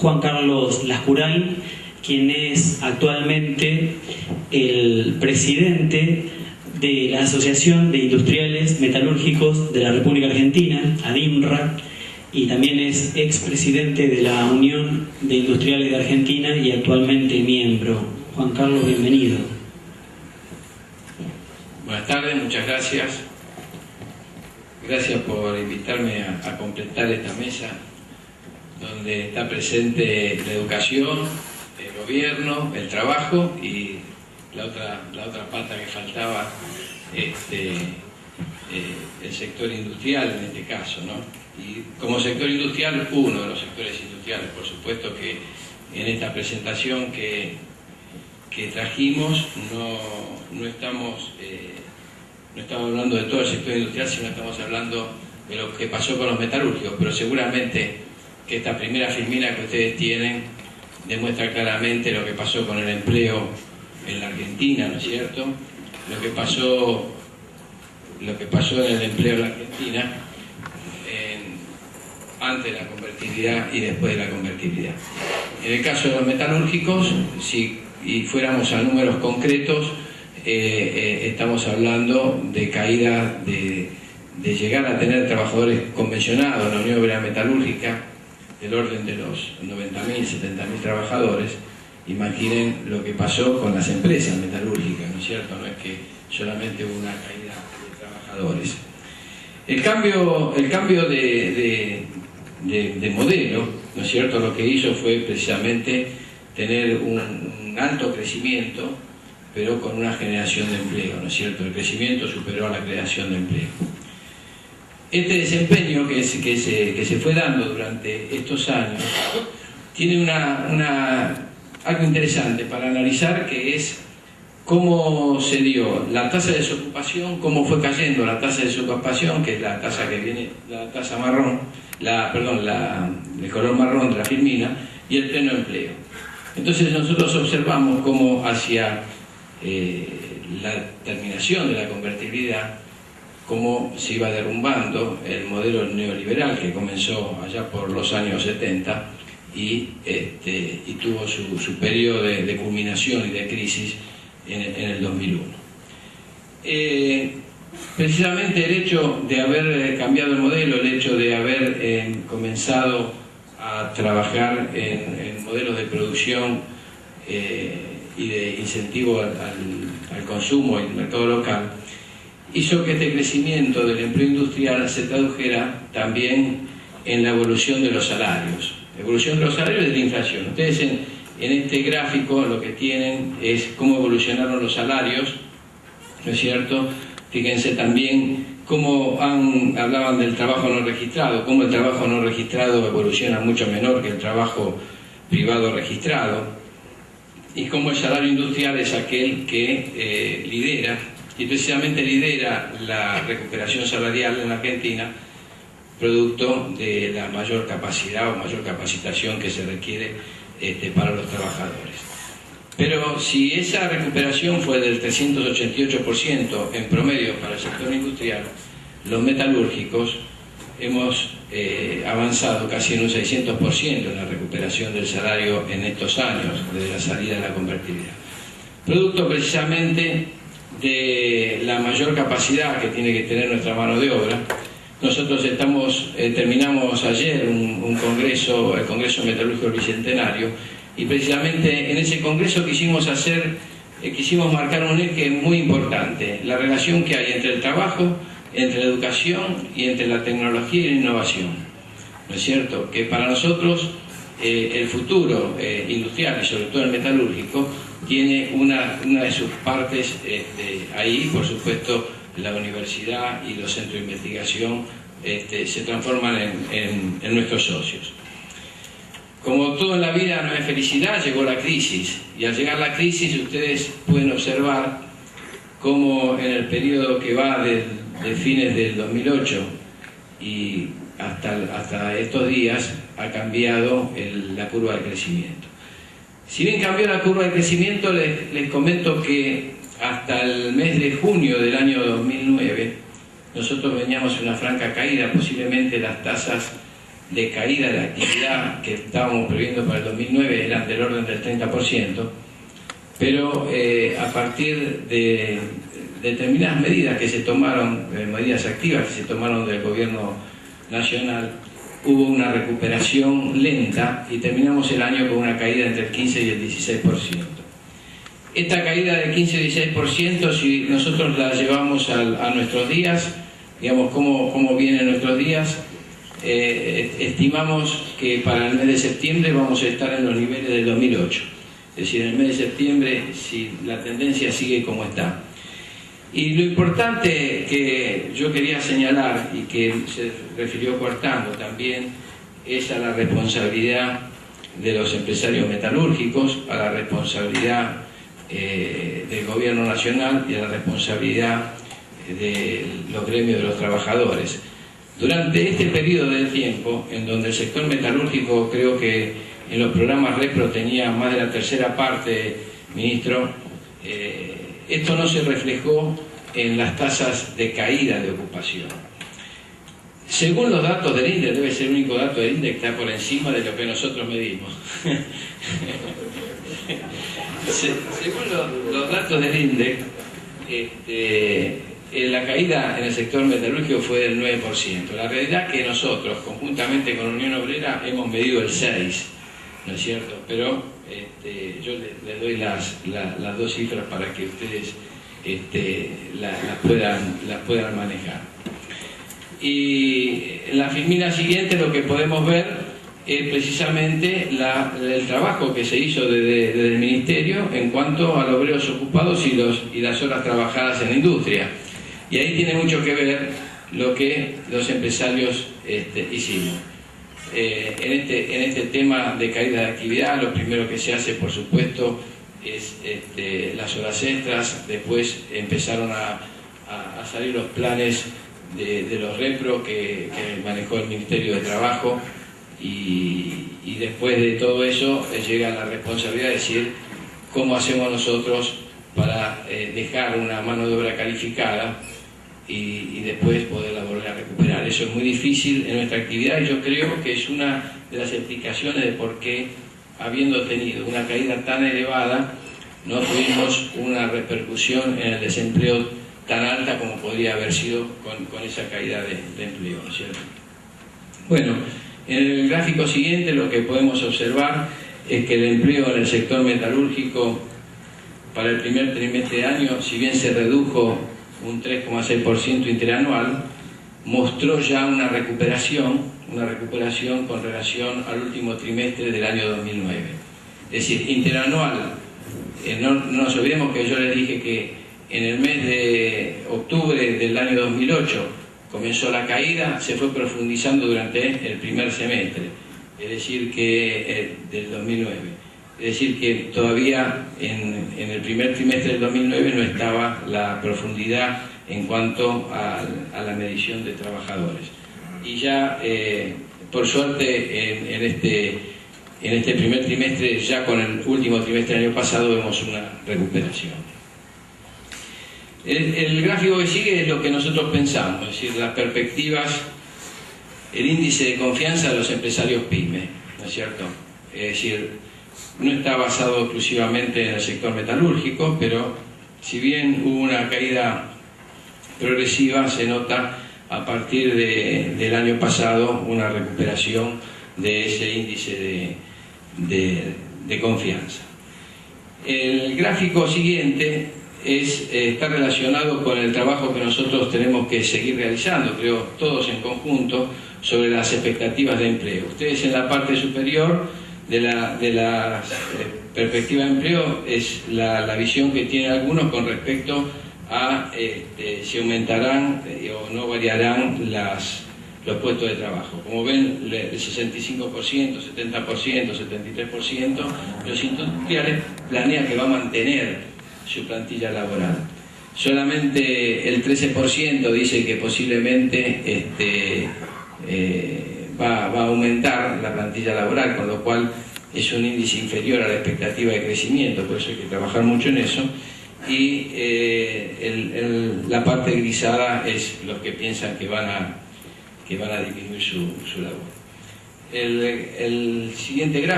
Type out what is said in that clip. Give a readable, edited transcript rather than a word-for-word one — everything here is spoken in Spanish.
Juan Carlos Lascuray, quien es actualmente el presidente de la Asociación de Industriales Metalúrgicos de la República Argentina, ADIMRA, y también es expresidente de la Unión de Industriales de Argentina y actualmente miembro. Juan Carlos, bienvenido. Buenas tardes, muchas gracias. Gracias por invitarme a completar esta mesa donde está presente la educación, el gobierno, el trabajo y la otra pata que faltaba, el sector industrial en este caso, ¿no? Y como sector industrial, uno de los sectores industriales, por supuesto que en esta presentación que trajimos no estamos hablando de todo el sector industrial, sino estamos hablando de lo que pasó con los metalúrgicos, pero seguramente que esta primera filmina que ustedes tienen demuestra claramente lo que pasó con el empleo en la Argentina, ¿no es cierto? Lo que pasó en el empleo en la Argentina antes de la convertibilidad y después de la convertibilidad. En el caso de los metalúrgicos, si fuéramos a números concretos, estamos hablando de caída de llegar a tener trabajadores convencionados en la Unión Obrera Metalúrgica del orden de los 90.000, 70.000 trabajadores. Imaginen lo que pasó con las empresas metalúrgicas, ¿no es cierto? No es que solamente hubo una caída de trabajadores. El cambio de modelo, ¿no es cierto? Lo que hizo fue precisamente tener un alto crecimiento, pero con una generación de empleo, ¿no es cierto? El crecimiento superó a la creación de empleo. Este desempeño que se fue dando durante estos años tiene algo interesante para analizar, que es cómo se dio la tasa de desocupación, cómo fue cayendo la tasa de desocupación, que es la tasa que viene, la tasa marrón, el color marrón de la filmina, y el pleno empleo. Entonces nosotros observamos cómo hacia la terminación de la convertibilidad, cómo se iba derrumbando el modelo neoliberal que comenzó allá por los años 70 y tuvo su periodo de culminación y de crisis en el 2001. Precisamente el hecho de haber cambiado el modelo, el hecho de haber comenzado a trabajar en modelos de producción y de incentivo al consumo y al mercado local, hizo que este crecimiento del empleo industrial se tradujera también en la evolución de los salarios. La evolución de los salarios y de la inflación. Ustedes en este gráfico lo que tienen es cómo evolucionaron los salarios, ¿no es cierto? Fíjense también cómo hablaban del trabajo no registrado, cómo el trabajo no registrado evoluciona mucho menor que el trabajo privado registrado, y cómo el salario industrial es aquel que lidera, y precisamente lidera la recuperación salarial en la Argentina, producto de la mayor capacidad o mayor capacitación que se requiere para los trabajadores. Pero si esa recuperación fue del 388% en promedio para el sector industrial, los metalúrgicos hemos avanzado casi en un 600% en la recuperación del salario en estos años, desde la salida de la convertibilidad. Producto precisamente de la mayor capacidad que tiene que tener nuestra mano de obra. Nosotros terminamos ayer un congreso, el Congreso Metalúrgico del Bicentenario, y precisamente en ese congreso quisimos marcar un eje muy importante, la relación que hay entre el trabajo, entre la educación y entre la tecnología y la innovación. ¿No es cierto? Que para nosotros el futuro industrial y sobre todo el metalúrgico tiene una de sus partes ahí, por supuesto, la universidad y los centros de investigación se transforman en nuestros socios. Como todo en la vida no es felicidad, llegó la crisis, y al llegar la crisis ustedes pueden observar cómo en el periodo que va de fines del 2008 y hasta estos días ha cambiado la curva de crecimiento. Si bien cambió la curva de crecimiento, les comento que hasta el mes de junio del año 2009 nosotros veníamos en una franca caída, posiblemente las tasas de caída de la actividad que estábamos previendo para el 2009 eran del orden del 30%, pero a partir de determinadas medidas que se tomaron, medidas activas que se tomaron del gobierno nacional, hubo una recuperación lenta y terminamos el año con una caída entre el 15 y el 16%. Esta caída del 15 y 16%, si nosotros la llevamos a nuestros días, digamos cómo vienen nuestros días, estimamos que para el mes de septiembre vamos a estar en los niveles del 2008. Es decir, en el mes de septiembre, si la tendencia sigue como está. Y lo importante que yo quería señalar, y que se refirió Cuartango también, es a la responsabilidad de los empresarios metalúrgicos, a la responsabilidad del gobierno nacional y a la responsabilidad de los gremios de los trabajadores. Durante este periodo de tiempo, en donde el sector metalúrgico, creo que en los programas Repro tenía más de la tercera parte, ministro, esto no se reflejó en las tasas de caída de ocupación. Según los datos del INDEC, debe ser el único dato del INDEC que está por encima de lo que nosotros medimos. Según los datos del INDEC, la caída en el sector metalúrgico fue del 9%. La realidad es que nosotros, conjuntamente con la Unión Obrera, hemos medido el 6%, ¿no es cierto? Pero yo les doy las dos cifras para que ustedes las puedan manejar. Y en la filmina siguiente lo que podemos ver es precisamente el trabajo que se hizo desde el Ministerio en cuanto a los obreros ocupados y las horas trabajadas en la industria. Y ahí tiene mucho que ver lo que los empresarios hicimos. En este tema de caída de actividad, lo primero que se hace, por supuesto, es las horas extras. Después empezaron a salir los planes de los Repro que manejó el Ministerio de Trabajo, y después de todo eso llega la responsabilidad de decir cómo hacemos nosotros para dejar una mano de obra calificada y después poderla volver a recuperar. Eso es muy difícil en nuestra actividad, y yo creo que es una de las explicaciones de por qué, habiendo tenido una caída tan elevada, no tuvimos una repercusión en el desempleo tan alta como podría haber sido con esa caída de empleo, ¿no es cierto? Bueno, en el gráfico siguiente lo que podemos observar es que el empleo en el sector metalúrgico para el primer trimestre de año, si bien se redujo un 3,6% interanual, mostró ya una recuperación con relación al último trimestre del año 2009. Es decir, interanual, no nos olvidemos que yo les dije que en el mes de octubre del año 2008 comenzó la caída, se fue profundizando durante el primer semestre, es decir, que del 2009. Es decir, que todavía en el primer trimestre del 2009 no estaba la profundidad en cuanto a la medición de trabajadores. Y ya, por suerte, en este primer trimestre, ya con el último trimestre del año pasado, vemos una recuperación. El gráfico que sigue es lo que nosotros pensamos, es decir, las perspectivas, el índice de confianza de los empresarios PYME, ¿no es cierto? Es decir, no está basado exclusivamente en el sector metalúrgico, pero si bien hubo una caída progresiva, se nota a partir del año pasado una recuperación de ese índice de confianza. El gráfico siguiente está relacionado con el trabajo que nosotros tenemos que seguir realizando, creo todos en conjunto, sobre las expectativas de empleo. Ustedes en la parte superior de la perspectiva de empleo es la visión que tienen algunos con respecto a si aumentarán o no variarán los puestos de trabajo. Como ven, el 65%, 70%, 73%, los industriales planean que va a mantener su plantilla laboral. Solamente el 13% dice que posiblemente va a aumentar la plantilla laboral, con lo cual es un índice inferior a la expectativa de crecimiento, por eso hay que trabajar mucho en eso. Y la parte grisada es los que piensan que van a disminuir su labor. el siguiente gráfico.